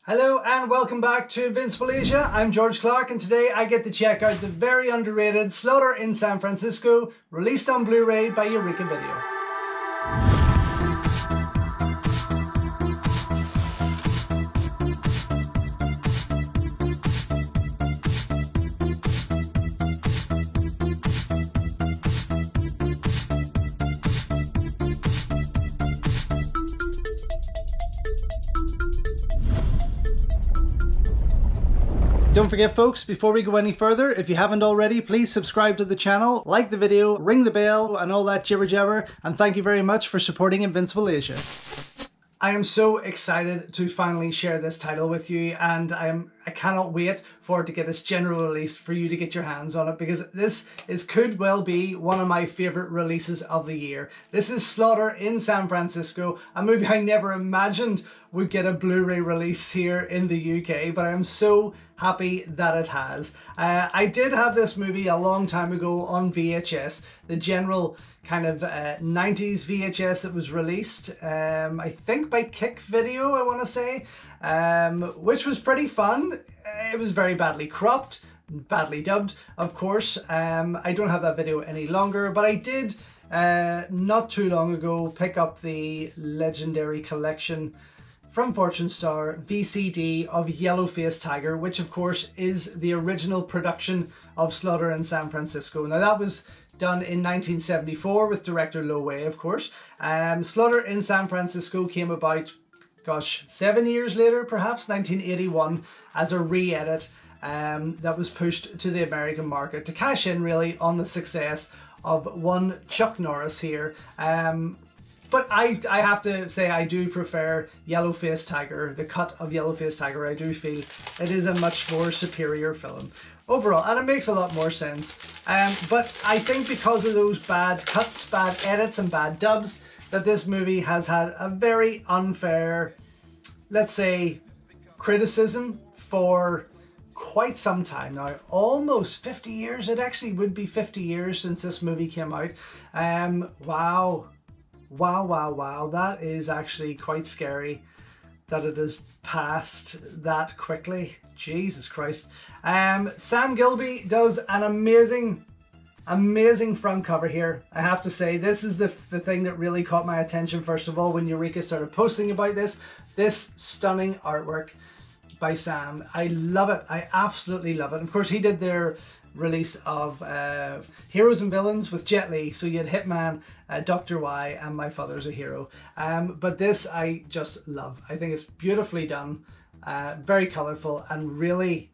Hello and welcome back to Invincible Asia. I'm George Clark and today I get to check out the very underrated Slaughter in San Francisco, released on Blu-ray by Eureka Video. Don't forget folks, before we go any further, if you haven't already, please subscribe to the channel, like the video, ring the bell and all that jibber jabber, and thank you very much for supporting Invincible Asia. I am so excited to finally share this title with you, and I cannot wait for it to get its general release for you to get your hands on it, because this could well be one of my favorite releases of the year. This is Slaughter in San Francisco, a movie I never imagined would get a Blu-ray release here in the UK, but I'm so happy that it has. I did have this movie a long time ago on VHS, the general kind of 90s VHS that was released, I think by Kick Video, I want to say, which was pretty fun. It was very badly cropped, badly dubbed, of course. I don't have that video any longer, but I did not too long ago pick up the legendary collection from Fortune Star VCD of Yellow-Faced Tiger, which of course is the original production of Slaughter in San Francisco. Now that was done in 1974 with director Lo Wei, of course. Slaughter in San Francisco came about, gosh, 7 years later, perhaps 1981, as a re-edit that was pushed to the American market to cash in really on the success of one Chuck Norris here. But I have to say I do prefer Yellow-Faced Tiger, the cut of Yellow-Faced Tiger. I do feel it is a much more superior film overall, and it makes a lot more sense. But I think because of those bad cuts, bad edits and bad dubs, that this movie has had a very unfair, let's say, criticism for quite some time now. Almost 50 years. It actually would be 50 years since this movie came out. Wow, that is actually quite scary that it has passed that quickly. Jesus Christ. Sam Gilby does an amazing front cover here. I have to say, this is the thing that really caught my attention first of all when Eureka started posting about this stunning artwork by Sam. I love it. I absolutely love it. Of course, he did their release of Heroes and Villains with Jet Li, so you had Hitman, Dr. Y and My Father's a Hero, but this I just love. I think it's beautifully done, very colorful, and really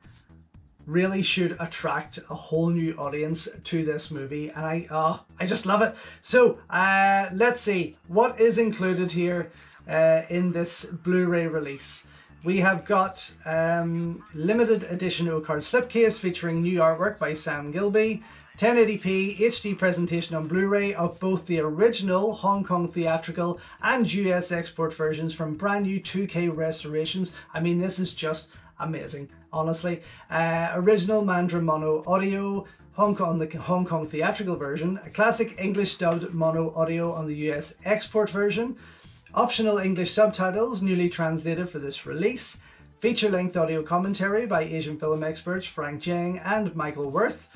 should attract a whole new audience to this movie, and I just love it. So let's see what is included here in this Blu-ray release. We have got limited edition O-card slipcase featuring new artwork by Sam Gilby, 1080p HD presentation on Blu-ray of both the original Hong Kong theatrical and US export versions from brand new 2K restorations. I mean, this is just amazing, honestly. Original Mandarin mono audio, the Hong Kong theatrical version, a classic English dubbed mono audio on the US export version, optional English subtitles newly translated for this release, feature-length audio commentary by Asian film experts Frank Jiang and Michael Worth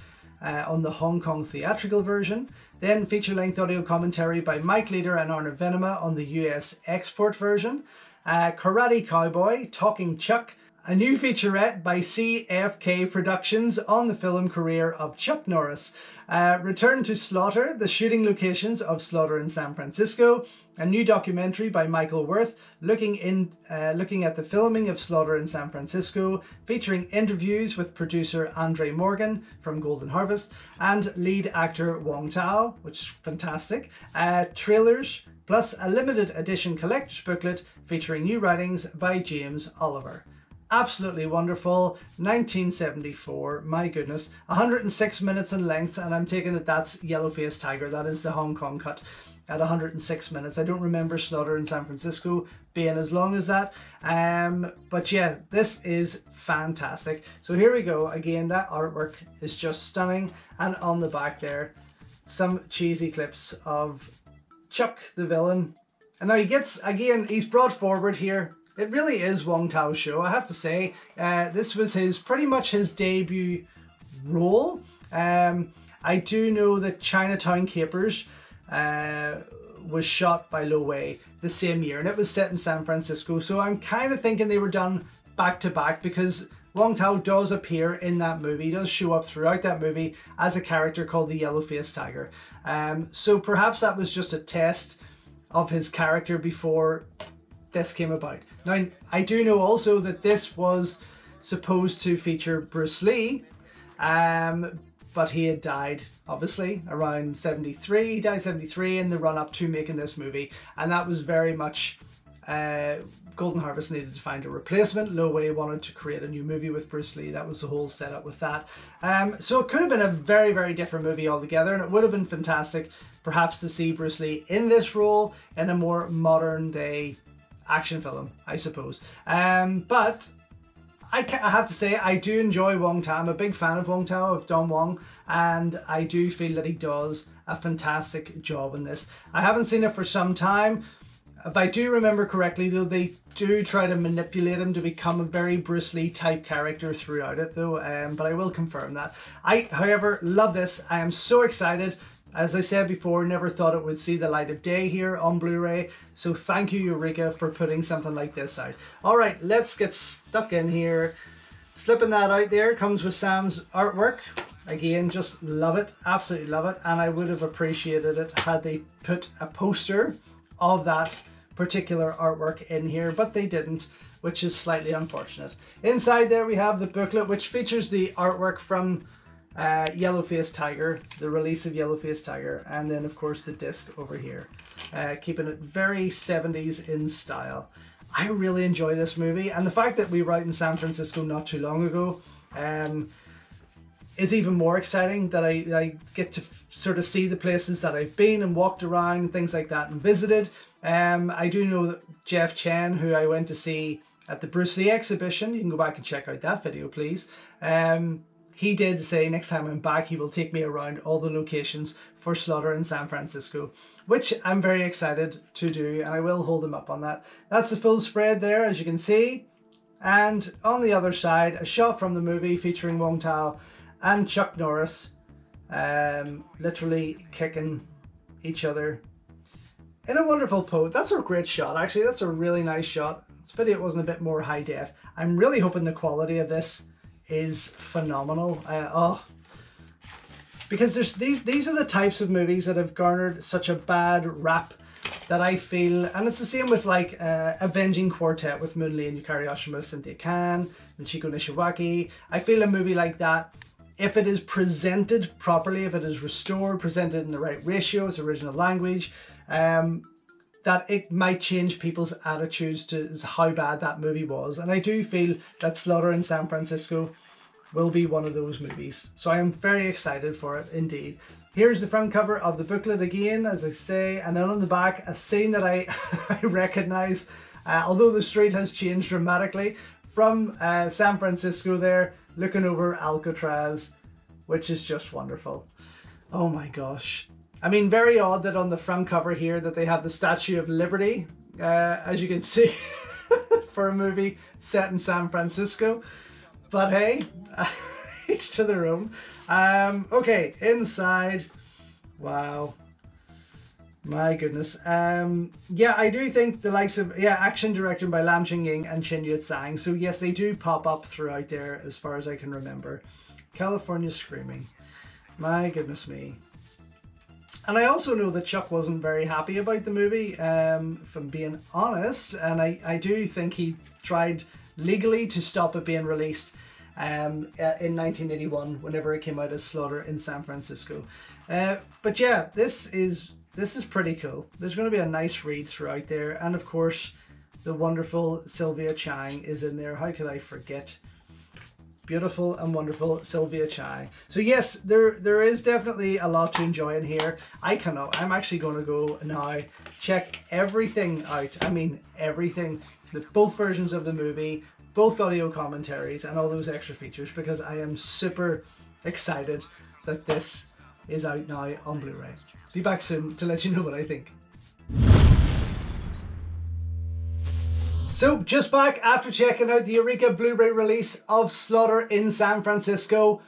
on the Hong Kong theatrical version, then feature-length audio commentary by Mike Leader and Arnav Venema on the US export version, Karate Cowboy, Talking Chuck, a new featurette by CFK Productions on the film career of Chuck Norris, Return to Slaughter, the shooting locations of Slaughter in San Francisco, a new documentary by Michael Worth looking at the filming of Slaughter in San Francisco, featuring interviews with producer Andre Morgan from Golden Harvest and lead actor Wong Tao, which is fantastic, trailers, plus a limited edition collector's booklet featuring new writings by James Oliver. Absolutely wonderful. 1974, my goodness, 106 minutes in length, and I'm taking that that's Yellow-Faced Tiger. That is the Hong Kong cut at 106 minutes. I don't remember Slaughter in San Francisco being as long as that, but yeah, this is fantastic. So here we go again. That artwork is just stunning, and on the back there some cheesy clips of Chuck the villain, and now he gets, again, he's brought forward here. it really is Wong Tao's show, I have to say. This was pretty much his debut role. I do know that Chinatown Capers was shot by Lo Wei the same year, and it was set in San Francisco, so I'm kind of thinking they were done back to back, because Wong Tao does appear in that movie, he does show up throughout that movie as a character called the Yellow-Faced Tiger. So perhaps that was just a test of his character before this came about. Now, I do know also that this was supposed to feature Bruce Lee, but he had died, obviously, around 73. He died 73 in the run-up to making this movie, and that was very much Golden Harvest needed to find a replacement. Lo Wei wanted to create a new movie with Bruce Lee. That was the whole setup with that. So it could have been a very, very different movie altogether, and it would have been fantastic perhaps to see Bruce Lee in this role in a more modern day action film, I suppose. But I have to say, I do enjoy Wong Tao. I'm a big fan of Wong Tao, of Don Wong, and I do feel that he does a fantastic job in this. I haven't seen it for some time. If I do remember correctly, though, they do try to manipulate him to become a very Bruce Lee type character throughout it, though, but I will confirm that. I, however, love this. I am so excited. As I said before, never thought it would see the light of day here on Blu-ray, so thank you, Eureka, for putting something like this out. Alright, let's get stuck in here. Slipping that out there comes with Sam's artwork. Again, just love it, absolutely love it, and I would have appreciated it had they put a poster of that particular artwork in here, but they didn't, which is slightly unfortunate. Inside there we have the booklet, which features the artwork from Yellow-Faced Tiger, the release of Yellow-Faced Tiger, and then of course the disc over here, keeping it very 70s in style. I really enjoy this movie, and the fact that we were out in San Francisco not too long ago is even more exciting, that I get to sort of see the places that I've been and walked around and things like that and visited. I do know that Jeff Chen, who I went to see at the Bruce Lee exhibition, you can go back and check out that video, please. He did say next time I'm back, he will take me around all the locations for Slaughter in San Francisco, which I'm very excited to do, and I will hold him up on that. That's the full spread there, as you can see. And on the other side, a shot from the movie featuring Wong Tao and Chuck Norris, literally kicking each other in a wonderful pose. That's a great shot, actually. That's a really nice shot. It's a pity it wasn't a bit more high def. I'm really hoping the quality of this is phenomenal. Because these are the types of movies that have garnered such a bad rap that I feel, and it's the same with like Avenging Quartet with Moon Lee and Yukari Oshima, Cynthia Khan, and Chico Nishiwaki. I feel a movie like that, if it is presented properly, if it is restored, presented in the right ratio, its original language, that it might change people's attitudes to how bad that movie was. And I do feel that Slaughter in San Francisco will be one of those movies. So I am very excited for it indeed. Here's the front cover of the booklet again, as I say, and then on the back, a scene that I recognize, although the street has changed dramatically, from San Francisco there, looking over Alcatraz, which is just wonderful. Oh my gosh. I mean, very odd that on the front cover here that they have the Statue of Liberty, as you can see, for a movie set in San Francisco. But hey, each to their own. Okay, inside. Wow. My goodness. Yeah, I do think the likes of, action directed by Lam Ching-ying and Chen Yue-tsang. So yes, they do pop up throughout there as far as I can remember. California Screaming. My goodness me. And I also know that Chuck wasn't very happy about the movie, if I'm being honest. And I do think he tried legally to stop it being released in 1981, whenever it came out as Slaughter in San Francisco. But yeah, this is pretty cool. There's going to be a nice read throughout there. And of course, the wonderful Sylvia Chang is in there. How could I forget? Beautiful and wonderful Sylvia Chang. So yes, there is definitely a lot to enjoy in here. I'm actually going to go now check everything out. I mean everything. Both versions of the movie, both audio commentaries and all those extra features, because I am super excited that this is out now on Blu-ray. Be back soon to let you know what I think. So just back after checking out the Eureka Blu-ray release of Slaughter in San Francisco.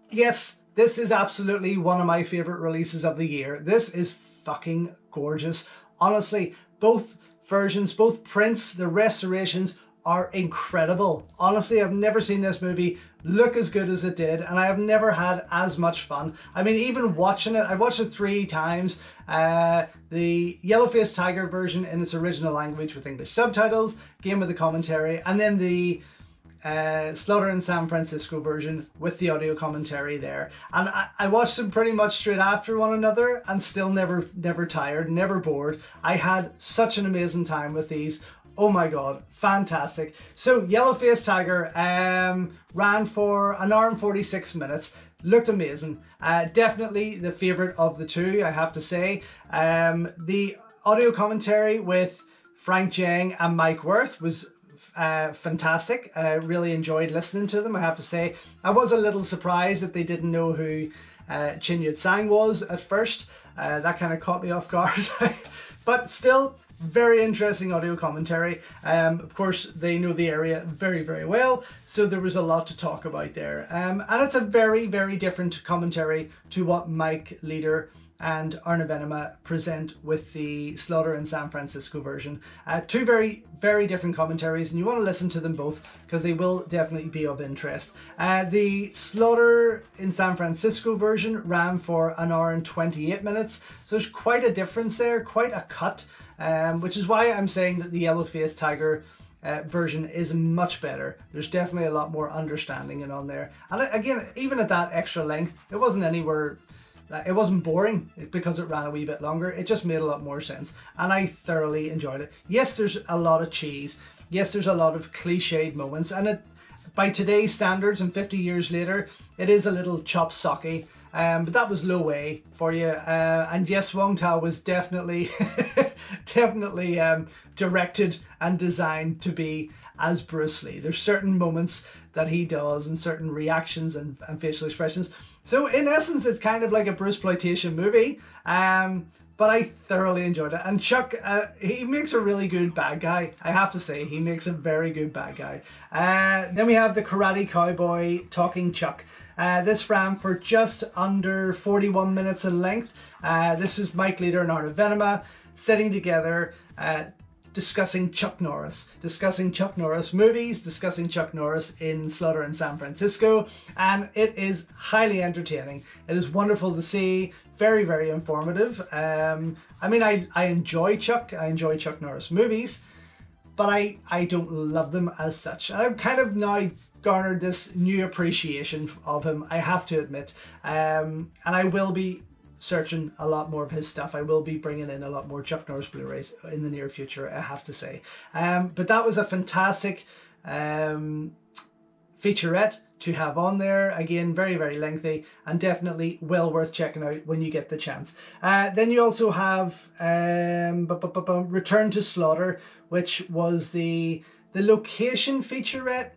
Yes, this is absolutely one of my favorite releases of the year. This is fucking gorgeous. Honestly, both versions, both prints, the restorations are incredible. Honestly, I've never seen this movie look as good as it did, and I have never had as much fun. I mean, even watching it, I watched it 3 times. The Yellow-Faced Tiger version in its original language with English subtitles, Game with the commentary, and then the Slaughter in San Francisco version with the audio commentary there. And I watched them pretty much straight after one another and still never tired, never bored. I had such an amazing time with these. Oh my god, fantastic. So Yellow-Faced Tiger ran for an hour and 46 minutes. Looked amazing. Definitely the favourite of the two, I have to say. The audio commentary with Frank Jiang and Mike Wirth was fantastic. I really enjoyed listening to them, I have to say. I was a little surprised that they didn't know who Chin Yut Sang was at first. That kind of caught me off guard. But still, very interesting audio commentary. Of course, they know the area very, very well, so there was a lot to talk about there. And it's a very, very different commentary to what Mike Leader and Arne Venema present with the Slaughter in San Francisco version. Two very, very different commentaries, and you want to listen to them both because they will definitely be of interest. The Slaughter in San Francisco version ran for an hour and 28 minutes, so there's quite a difference there, quite a cut, which is why I'm saying that the Yellow-Faced Tiger version is much better. There's definitely a lot more understanding in on there. And again, even at that extra length, it wasn't anywhere... It wasn't boring because it ran a wee bit longer. It just made a lot more sense, and I thoroughly enjoyed it. Yes, there's a lot of cheese. Yes, there's a lot of cliched moments, and it, by today's standards and 50 years later, it is a little chop socky. But that was Lo Wei for you. And yes, Wong Tao was definitely, definitely directed and designed to be as Bruce Lee. There's certain moments that he does and certain reactions and facial expressions. So in essence, it's kind of like a Bruceploitation movie, but I thoroughly enjoyed it. And Chuck, he makes a really good bad guy. I have to say, he makes a very good bad guy. Then we have the Karate Cowboy Talking Chuck. This ran for just under 41 minutes in length. This is Mike Leader and Arne Venema sitting together, discussing Chuck Norris movies, discussing Chuck Norris in Slaughter in San Francisco, and it is highly entertaining. It is wonderful to see, very, very informative. I mean, I enjoy Chuck Norris movies, but I don't love them as such. I've kind of now garnered this new appreciation of him, I have to admit, and I will be searching a lot more of his stuff. I will be bringing in a lot more Chuck Norris Blu-rays in the near future, I have to say. But that was a fantastic featurette to have on there. Again, very, very lengthy and definitely well worth checking out when you get the chance. Then you also have Return to Slaughter, which was the location featurette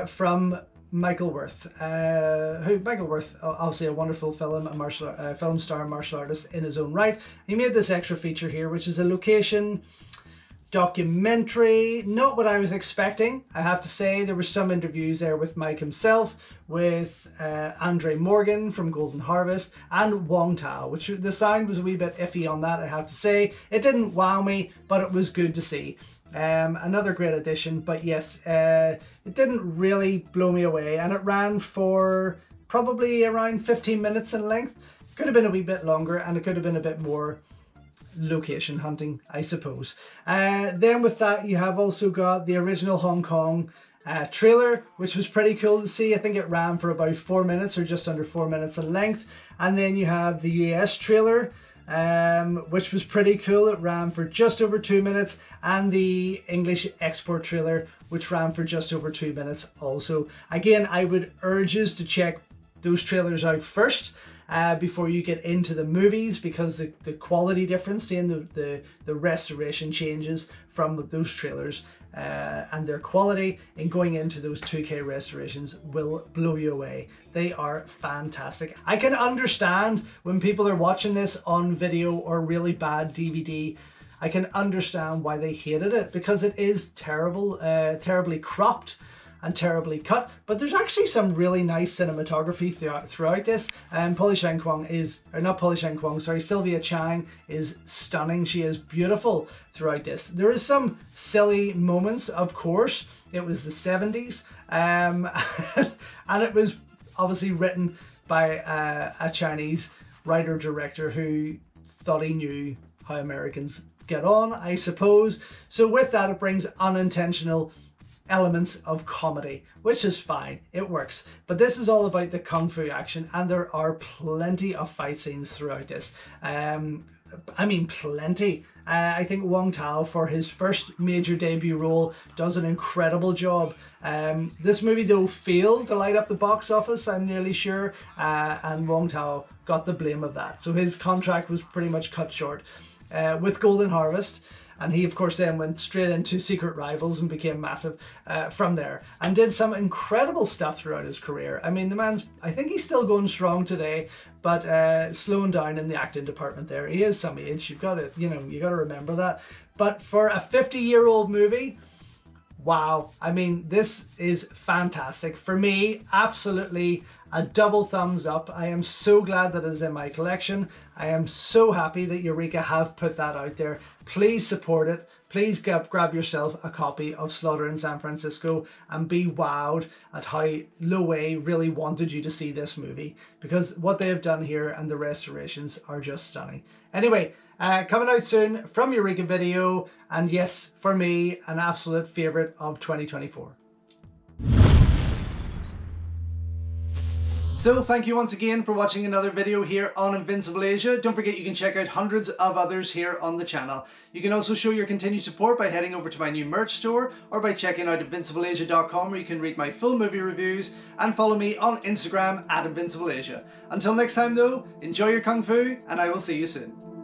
from Michael Wirth, Michael Wirth, obviously a wonderful film star and martial artist in his own right. He made this extra feature here, which is a location documentary. Not what I was expecting, I have to say. There were some interviews there with Mike himself, with Andre Morgan from Golden Harvest, and Wong Tao, which the sound was a wee bit iffy on that, I have to say. It didn't wow me, but it was good to see. Another great addition, but yes, it didn't really blow me away, and it ran for probably around 15 minutes in length. Could have been a wee bit longer, and it could have been a bit more location hunting, I suppose. Then with that, you have also got the original Hong Kong trailer, which was pretty cool to see. I think it ran for about 4 minutes or just under 4 minutes in length. And then you have the US trailer, which was pretty cool. It ran for just over 2 minutes, and the English export trailer, which ran for just over 2 minutes also. Again, I would urge you to check those trailers out first before you get into the movies, because the quality difference, seeing the restoration changes from those trailers and their quality in going into those 2K restorations will blow you away. They are fantastic. I can understand when people are watching this on video or really bad DVD. I can understand why they hated it, because it is terrible, terribly cropped and terribly cut, but there's actually some really nice cinematography throughout this. Sylvia Chang is stunning. She is beautiful throughout this. There is some silly moments, of course. It was the 70s, and it was obviously written by a Chinese writer-director who thought he knew how Americans get on, I suppose. So with that, it brings unintentional elements of comedy, which is fine, it works. But this is all about the kung fu action, and there are plenty of fight scenes throughout this. I mean, plenty. I think Wong Tao, for his first major debut role, does an incredible job. This movie though failed to light up the box office, I'm nearly sure, and Wong Tao got the blame of that. So his contract was pretty much cut short with Golden Harvest. And he, of course, then went straight into Secret Rivals and became massive from there, and did some incredible stuff throughout his career. I mean, the man's, I think he's still going strong today, but slowing down in the acting department there. He is some age, you've got to, you got to remember that. But for a 50-year-old movie, wow. I mean, this is fantastic. For me, absolutely a double thumbs up. I am so glad that it is in my collection. I am so happy that Eureka have put that out there. Please support it. Please grab yourself a copy of Slaughter in San Francisco and be wowed at how Lo Wei really wanted you to see this movie, because what they have done here and the restorations are just stunning. Anyway, coming out soon from Eureka Video, and yes, for me, an absolute favourite of 2024. So thank you once again for watching another video here on Invincible Asia. Don't forget you can check out hundreds of others here on the channel. You can also show your continued support by heading over to my new merch store, or by checking out invincibleasia.com, where you can read my full movie reviews, and follow me on Instagram at InvincibleAsia. Until next time though, enjoy your Kung Fu, and I will see you soon.